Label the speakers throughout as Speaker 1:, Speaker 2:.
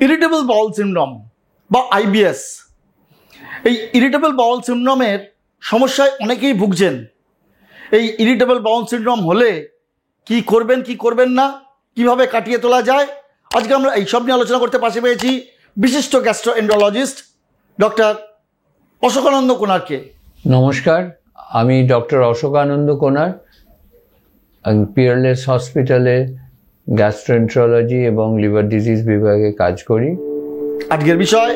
Speaker 1: Irritable bowel syndrome বা IBS, এই irritable bowel সিনড্রোমের সমস্যায় অনেকেই ভুগছেন। এই ইরিটেবল বাউল সিনড্রোম হলে কি করবেন কি করবেন না, কিভাবে কাটিয়ে তোলা যায়, আজকে আমরা এই সব নিয়ে আলোচনা করতে পাশে পেয়েছি বিশিষ্ট গ্যাস্ট্রোএন্টারোলজিস্ট ডক্টর অশোকানন্দ কোনারকে।
Speaker 2: নমস্কার, আমি ডক্টর অশোকানন্দ কোনার, পিয়ারলেস হসপিটালে গ্যাস্ট্রোএন্টারোলজি এবং লিভার ডিজিজ বিভাগে কাজ করি।
Speaker 1: আজকের বিষয়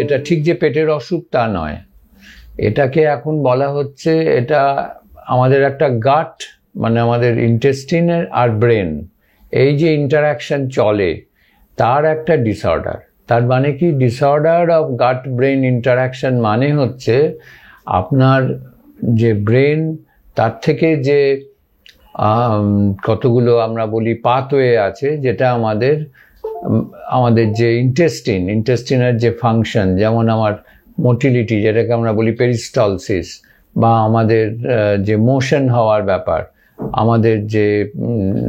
Speaker 2: এটা ঠিক যে পেটের অসুখ তা নয়, এটাকে এখন বলা হচ্ছে এটা আমাদের একটা গাট, মানে আমাদের ইন্টেস্টিনের আর ব্রেন এই যে ইন্টারাকশন চলে তার একটা ডিসঅর্ডার। তার মানে কি, disorder of gut brain interaction মানে হচ্ছে আপনার যে ব্রেন তার থেকে যে কতগুলো আমরা বলি পাথওয়ে আছে, যেটা আমাদের যে ইন্টেস্টিনের যে ফাংশন, যেমন আমার মোটিলিটি যেটাকে আমরা বলি পেরিস্টলসিস, বা আমাদের যে মোশন হওয়ার ব্যাপার, আমাদের যে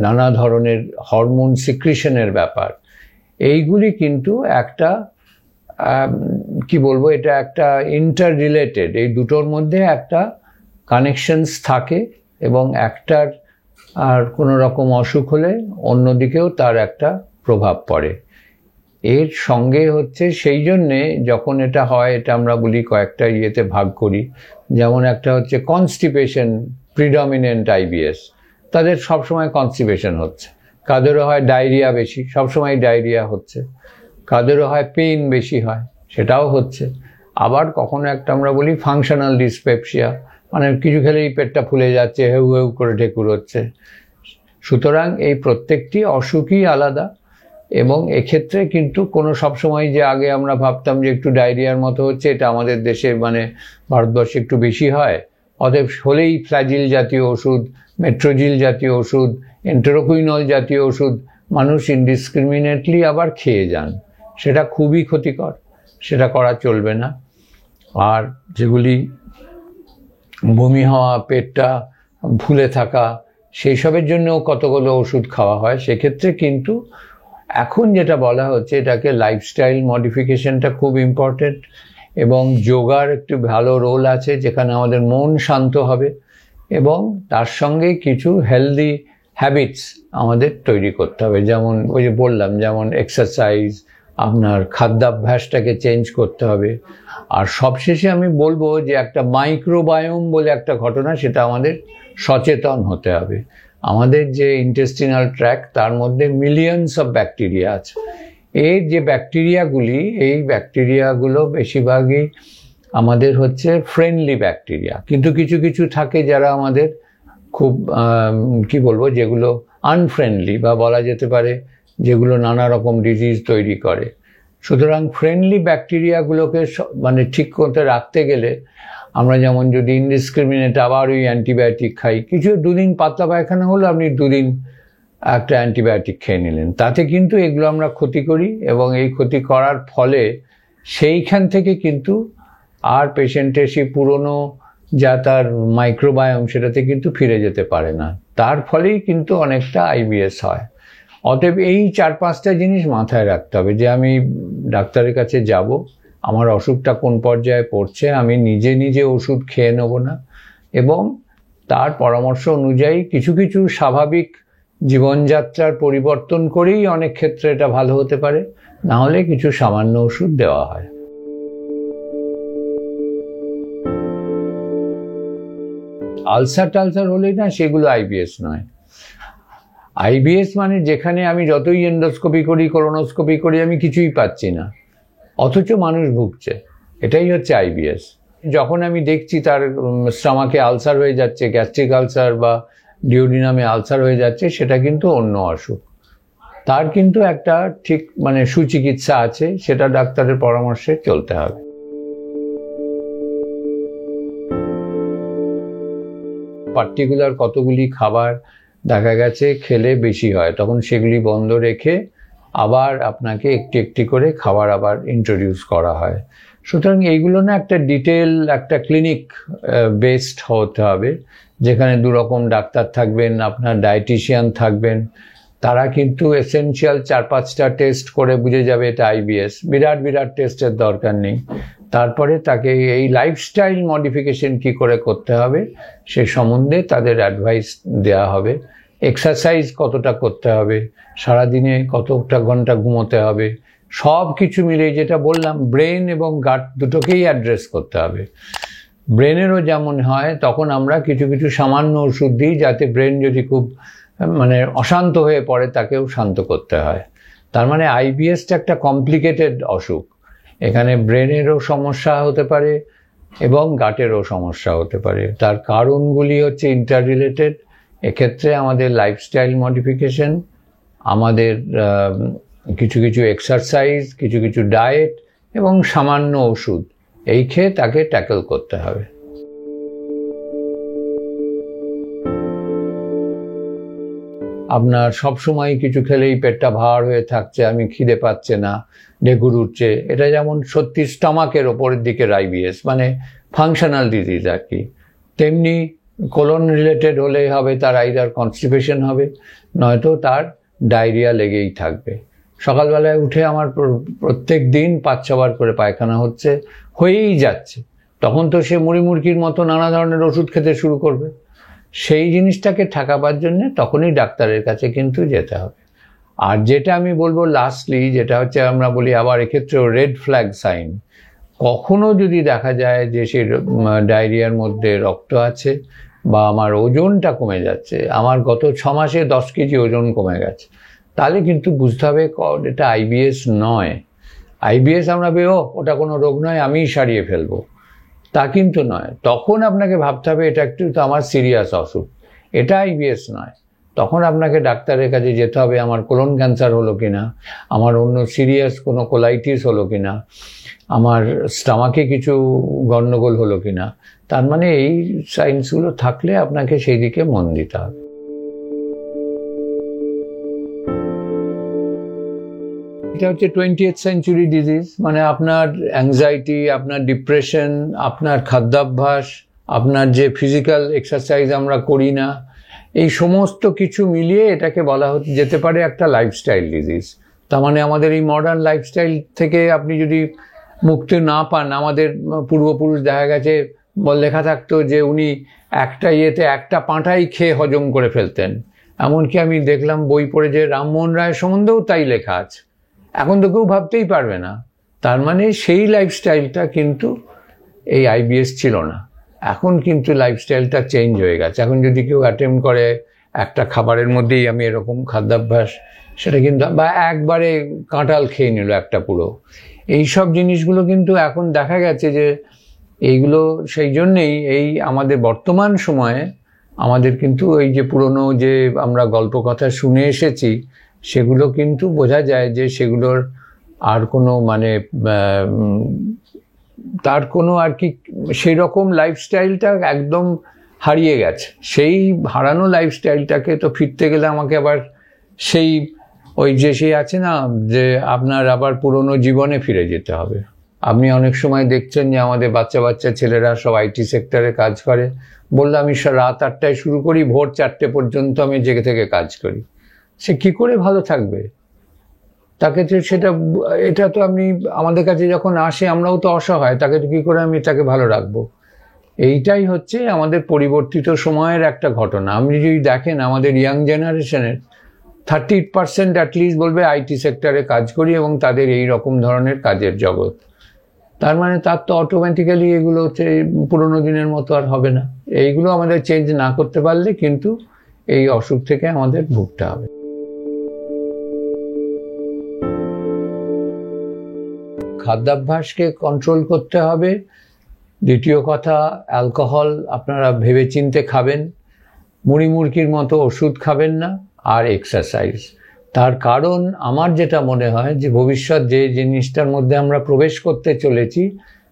Speaker 2: নানা ধরনের হরমোন সিক্রিশনের ব্যাপার, এইগুলি কিন্তু একটা কি বলবো, এটা একটা ইন্টার রিলেটেড। এই দুটোর মধ্যে একটা কানেকশনস থাকে এবং একটার আর কোনো রকম অসুখ হলে অন্যদিকেও তার একটা প্রভাব পড়ে। এর সঙ্গে হচ্ছে সেই জন্যে যখন এটা হয়, এটা আমরা বলি কয়েকটা ইয়েতে ভাগ করি। যেমন একটা হচ্ছে কনস্টিপেশন প্রিডমিনেন্ট আইবিএস, তাদের সবসময় কনস্টিপেশন হচ্ছে। কাদেরও হয় ডায়রিয়া বেশি, সবসময় ডায়রিয়া হচ্ছে। কাদেরও হয় পেইন বেশি হয়, সেটাও হচ্ছে। আবার কখনো একটা আমরা বলি ফাংশনাল ডিসপেপসিয়া, মানে কিছু খেলেই পেটটা ফুলে যাচ্ছে, হেউ হেউ করে ঢেকুর হচ্ছে। সুতরাং এই প্রত্যেকটি অসুখই আলাদা, এবং এক্ষেত্রে কিন্তু কোনো সবসময় যে আগে আমরা ভাবতাম যে একটু ডায়রিয়ার মতো হচ্ছে, এটা আমাদের দেশে মানে ভারতবর্ষে একটু বেশি হয়, অতএব হলেই ফ্ল্যাজিল জাতীয় ওষুধ, মেট্রোজিল জাতীয় ওষুধ, এন্টেরোকুইনল জাতীয় ওষুধ মানুষ ইনডিসক্রিমিনেটলি আবার খেয়ে যান। সেটা খুবই ক্ষতিকর, সেটা করা চলবে না। আর যেগুলি বমি হওয়া, পেটটা ফুলে থাকা, সেই সবের জন্যও কতগুলো ওষুধ খাওয়া হয়। সেক্ষেত্রে কিন্তু এখন যেটা বলা হচ্ছে, এটাকে লাইফস্টাইল মডিফিকেশনটা খুব ইম্পর্টেন্ট, এবং যোগার একটু ভালো রোল আছে, যেখানে আমাদের মন শান্ত হবে এবং তার সঙ্গে কিছু হেলদি হ্যাবিটস আমাদের তৈরি করতে হবে। যেমন ওই যে বললাম, যেমন এক্সারসাইজ, আপনার খাদ্যাভ্যাসটাকে চেঞ্জ করতে হবে। আর সবশেষে আমি বলবো যে একটা মাইক্রোবায়োম বলে একটা ঘটনা, সেটা আমাদের সচেতন হতে হবে। আমাদের যে ইন্টেস্টিনাল ট্র্যাক্ট, তার মধ্যে মিলিয়নস অফ ব্যাকটেরিয়া আছে। এই যে ব্যাকটেরিয়াগুলি, এই ব্যাকটেরিয়াগুলো বেশিরভাগই আমাদের হচ্ছে ফ্রেন্ডলি ব্যাকটেরিয়া, কিন্তু কিছু কিছু থাকে যারা আমাদের খুব কি বলবো, যেগুলো আনফ্রেন্ডলি, বা বলা যেতে পারে যেগুলো নানা রকম ডিজিজ তৈরি করে। সুতরাং ফ্রেন্ডলি ব্যাকটেরিয়াগুলোকে মানে ঠিক করতে রাখতে গেলে আমরা যেমন যদি ইনডিসক্রিমিনেট আবার ওই অ্যান্টিবায়োটিক খাই, কিছু দুদিন পাতলা পায়খানা হলো, আপনি দুদিন একটা অ্যান্টিবায়োটিক খেয়ে নিলেন, তাতে কিন্তু এগুলো আমরা ক্ষতি করি, এবং এই ক্ষতি করার ফলে সেইখান থেকে কিন্তু আর পেশেন্টের সেই পুরনো যা তার মাইক্রোবায়োম, সেটাতে কিন্তু ফিরে যেতে পারে না। তার ফলেই কিন্তু অনেকটা আইবিএস হয়। অতএব এই 4-5টা জিনিস মাথায় রাখতে হবে, যে আমি ডাক্তারের কাছে যাব, আমার অসুখটা কোন পর্যায়ে পড়ছে, আমি নিজে নিজে ওষুধ খেয়ে নেব না, এবং তার পরামর্শ অনুযায়ী কিছু কিছু স্বাভাবিক জীবনযাত্রার পরিবর্তন করেই অনেক ক্ষেত্রে এটা ভালো হতে পারে, না হলে কিছু সামান্য ওষুধ দেওয়া হয়। আলসার টালসার হলেই না, সেগুলো আইবিএস নয়। আইবিএস মানে যেখানে আমি যতই এন্ডোস্কোপি করি, কোলোনোস্কোপি করি, আমি কিছুই পাচ্ছি না, অথচ মানুষ ভুগছে, এটাই হচ্ছে আইবিএস। যখন আমি দেখছি তার স্টমাকে আলসার হয়ে যাচ্ছে, গ্যাস্ট্রিক আলসার বা ডিওডিনামে আলসার হয়ে যাচ্ছে, সেটা কিন্তু অন্য অসুখ। তার কিন্তু একটা ঠিক মানে সুচিকিৎসা আছে, সেটা ডাক্তারের পরামর্শে চলতে হবে। পার্টিকুলার কতগুলি খাবার দেখা গেছে খেলে বেশি হয়, তখন সেগুলি বন্ধ রেখে আবার আপনাকে একটি একটি করে খাবার আবার ইন্ট্রোডিউস করা হয়। সুতরাং এইগুলো না একটা ডিটেল একটা ক্লিনিক বেসড হতে হবে, যেখানে দুরকম ডাক্তার থাকবেন, আপনার ডায়েটিশিয়ান থাকবেন, তারা কিন্তু এসেনশিয়াল 4-5টা টেস্ট করে বুঝে যাবে এটা আইবিএস। বিরাট বিরাট টেস্টের দরকার নেই। তারপরে তাকে এই লাইফস্টাইল মডিফিকেশন কি করে করতে হবে সে সম্বন্ধে তাদের অ্যাডভাইস দেওয়া হবে। এক্সারসাইজ কতটা করতে হবে, সারাদিনে কতটা ঘন্টা ঘুমোতে হবে, সব কিছু মিলে যেটা বললাম ব্রেন এবং গাট দুটোকেই অ্যাড্রেস করতে হবে। ব্রেনেরও যেমন হয় তখন আমরা কিছু কিছু সামান্য ওষুধ দিই, যাতে ব্রেন যদি খুব মানে অশান্ত হয়ে পড়ে তাকেও শান্ত করতে হয়। তার মানে আইবিএসটা একটা কমপ্লিকেটেড অসুখ। এখানে ব্রেনেরও সমস্যা হতে পারে এবং গাটেরও সমস্যা হতে পারে। তার কারণগুলি হচ্ছে ইন্টার রিলেটেড। এক্ষেত্রে আমাদের লাইফস্টাইল মডিফিকেশন, আমাদের কিছু কিছু এক্সারসাইজ, কিছু কিছু ডায়েট এবং সামান্য ওষুধ এই খেয়ে তাকে ট্যাকল করতে হবে। আপনার সবসময় কিছু খেলেই পেটটা ভার হয়ে থাকছে, আমি খিদে পাচ্ছে না, ঢেকুর উঠছে, এটা যেমন সত্যি স্টমাকের ওপরের দিকে আইবিএস, মানে ফাংশনাল ডিজিজ আর কি। তেমনি কোলন রিলেটেড হলে হবে তার আইদার কনস্টিপেশন হবে, নয়তো তার ডায়রিয়া লেগেই থাকবে। সকালবেলায় উঠে আমার প্রত্যেক দিন 5-6 বার করে পায়খানা হয়েই যাচ্ছে, তখন তো সে মুড়ি মুরগির মতো নানা ধরনের ওষুধ খেতে শুরু করবে। সেই জিনিসটাকে ঠেকাবার জন্য তখনই ডাক্তারের কাছে কিন্তু যেতে হবে। আর যেটা আমি বলবো লাস্টলি, যেটা হচ্ছে আমরা বলি আবার এক্ষেত্রেও রেড ফ্ল্যাগ সাইন, কখনো যদি দেখা যায় যে সেই ডায়রিয়ার মধ্যে রক্ত আছে বা আমার ওজনটা কমে যাচ্ছে, আমার গত 6 মাসে 10 কেজি ওজন কমে গেছে, তাহলে কিন্তু বুঝতে হবে এটা আইবিএস নয়। আইবিএস আমরা ওটা কোনো রোগ নয়, আমিই সারিয়ে ফেলবো, তা কিন্তু নয়। তখন আপনাকে ভাবতে হবে এটা একটু তো আমার সিরিয়াস অসুখ, এটা আইবিএস নয়। তখন আপনাকে ডাক্তারের কাছে যেতে হবে, আমার কোলন ক্যান্সার হলো কিনা, আমার অন্য সিরিয়াস কোনো কোলাইটিস হলো কিনা, আমার স্টমাকে কিছু গন্ডগোল হলো কিনা। তার মানে এই সাইন্সগুলো থাকলে আপনাকে সেই দিকে মন দিতে হবে। এটা হচ্ছে 20th সেঞ্চুরি ডিজিজ, মানে আপনার অ্যাংজাইটি, আপনার ডিপ্রেশন, আপনার খাদ্যাভ্যাস, আপনার যে ফিজিক্যাল এক্সারসাইজ আমরা করি না, এই সমস্ত কিছু মিলিয়ে এটাকে বলা যেতে পারে একটা লাইফস্টাইল ডিজিজ। তার মানে আমাদের এই মডার্ন লাইফস্টাইল থেকে আপনি যদি মুক্তি না পান, আমাদের পূর্বপুরুষ দেখা গেছে লেখা থাকতো যে উনি একটা পাঁঠাই খেয়ে হজম করে ফেলতেন। এমনকি আমি দেখলাম বই পড়ে যে রামমোহন রায়ের সম্বন্ধেও তাই লেখা আছে। এখন তো কেউ ভাবতেই পারবে না। তার মানে সেই লাইফস্টাইলটা কিন্তু এই আইবিএস ছিল না। এখন কিন্তু লাইফস্টাইলটা চেঞ্জ হয়ে গেছে। এখন যদি কেউ অ্যাটেম্প করে একটা খাবারের মধ্যেই আমি এরকম খাদ্যাভ্যাস, সেটা কিন্তু বা একবারে কাঁঠাল খেয়ে নিল একটা পুরো, এইসব জিনিসগুলো কিন্তু এখন দেখা গেছে যে এইগুলো সেই জন্যেই এই আমাদের বর্তমান সময়ে আমাদের কিন্তু এই যে পুরনো যে আমরা গল্প কথা শুনে এসেছি, সেগুলো কিন্তু বোঝা যায় যে সেগুলোর আর কোনো মানে তার কোনো আর কি সেই রকম লাইফস্টাইলটা একদম হারিয়ে গেছে। সেই হারানো লাইফস্টাইলটাকে তো ফিরতে গেলে আমাকে আবার সেই সেই আছে না যে আপনার আবার পুরনো জীবনে ফিরে যেতে হবে। আপনি অনেক সময় দেখছেন যে আমাদের বাচ্চা বাচ্চা ছেলেরা সব আইটি সেক্টরে কাজ করে, বললে আমি রাত 8টায় শুরু করি, ভোর 4টে পর্যন্ত আমি জেগে থেকে কাজ করি। সে কি করে ভালো থাকবে? তাকে তো এটা তো আপনি আমাদের কাছে যখন আসে আমরাও তো অসহায়, তাকে তো কি করে আমি তাকে ভালো রাখবো? এইটাই হচ্ছে আমাদের পরিবর্তিত সময়ের একটা ঘটনা। আপনি যদি দেখেন আমাদের ইয়াং জেনারেশনের 30% অ্যাটলিস্ট বলবে আইটি সেক্টরে কাজ করি এবং তাদের এই রকম ধরনের কাজের জগৎ। তার মানে তার তো অটোমেটিক্যালি এগুলো হচ্ছে পুরোনো দিনের মতো আর হবে না। এইগুলো আমাদের চেঞ্জ না করতে পারলে কিন্তু এই অসুখ থেকে আমাদের ভুগতে হবে। খাদ্যাভ্যাসকে কন্ট্রোল করতে হবে। দ্বিতীয় কথা, অ্যালকোহল আপনারা ভেবেচিন্তে খাবেন, মুড়ি মুরগির মতো ওষুধ খাবেন না, আর এক্সারসাইজ। তার কারণ আমার যেটা মনে হয় যে ভবিষ্যৎ যে জিনিসটার মধ্যে আমরা প্রবেশ করতে চলেছি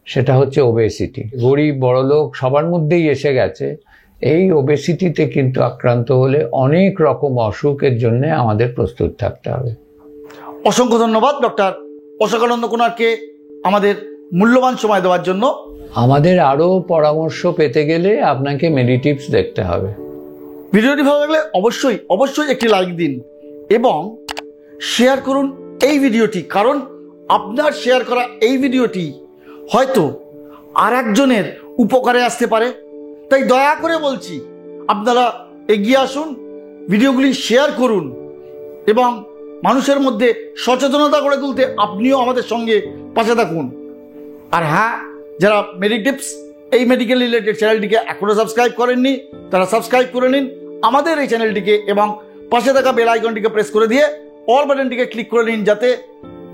Speaker 2: সেটা হচ্ছে ওবেসিটি। গরিব বড়লোক সবার মধ্যেই এসে গেছে। এই ওবেসিটিতে কিন্তু আক্রান্ত হলে অনেক রকম অসুখের জন্য আমাদের প্রস্তুত থাকতে হবে।
Speaker 1: অসংখ্য ধন্যবাদ ডক্টর অশোকানন্দ কুনারকে আমাদের মূল্যবান সময় দেওয়ার জন্য।
Speaker 2: আমাদের আরও পরামর্শ পেতে গেলে আপনাকে মেডিটিপস দেখতে হবে।
Speaker 1: ভিডিওটি ভালো লাগলে অবশ্যই অবশ্যই একটি লাইক দিন এবং শেয়ার করুন এই ভিডিওটি, কারণ আপনার শেয়ার করা এই ভিডিওটি হয়তো আর একজনের উপকারে আসতে পারে। তাই দয়া করে বলছি, আপনারা এগিয়ে আসুন, ভিডিওগুলি শেয়ার করুন এবং মানুষের মধ্যে সচেতনতা গড়ে তুলতে আপনিও আমাদের সঙ্গে পাশে থাকুন। আর হ্যাঁ, যারা মেডিটিপস এই মেডিকেল রিলেটেড চ্যানেলটিকে এখনও সাবস্ক্রাইব করেননি তারা সাবস্ক্রাইব করে নিন আমাদের এই চ্যানেলটিকে এবং পাশে থাকা বেল আইকনটিকে প্রেস করে দিয়ে অল বাটনটিকে ক্লিক করে নিন, যাতে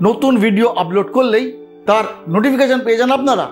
Speaker 1: নতুন ভিডিও আপলোড করলেই তার নোটিফিকেশন পেয়ে যান আপনারা।